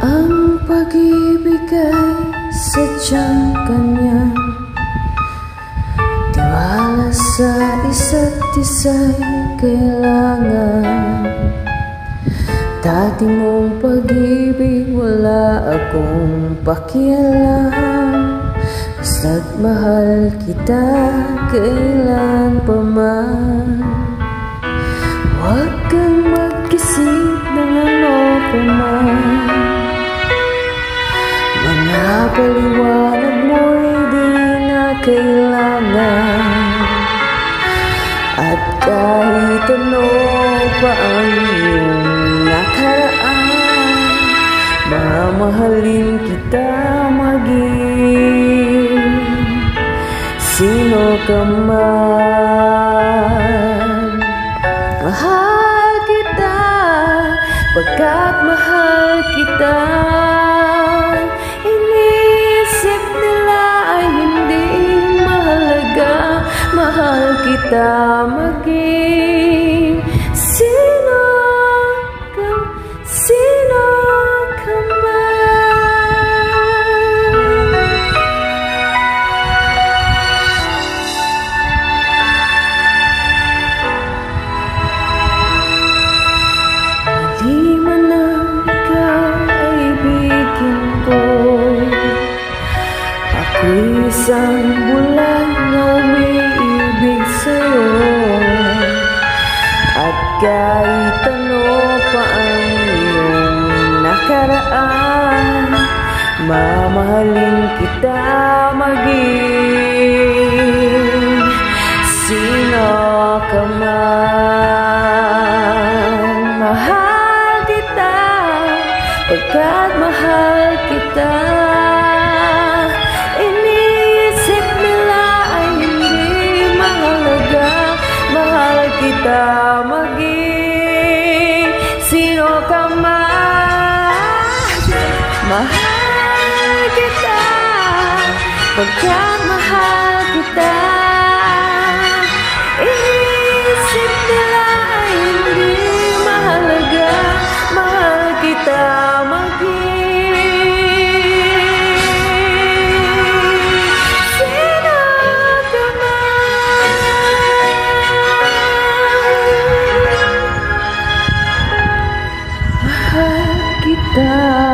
Ang pag-ibig ay sadyang kanya, tiwala sa isa't isa'y kailangan. Dati mong pag-ibig wala akong pakialam, basta't mahal kita kailan pa man. Huwag kang mag-isip ng ano pa man, mga paliwanag mo'y di na kailangan. At kahit ano pa ang iyong nakaraan, mamahalin kita maging sino ka man. Mahal kita pagkat mahal kita. Iniisip nila ay hindi mahalaga. Mahal kita maging sino ka Di man ang ikaw ay ibigin ko, ako'y isang bulan na umiibig sa'yo. At kahit ano pa ang iyong nakaraan, mamahalin kita maging sino ka man. Mahal kita pagkat mahal kita. Iniisip nila ay hindi mahalaga. Mahal kita maging sino ka man. Mahal kita pagkat mahal kita. Iniisip nila ay hindi mahalaga. Mahal kita maging sino ka man. Mahal kita.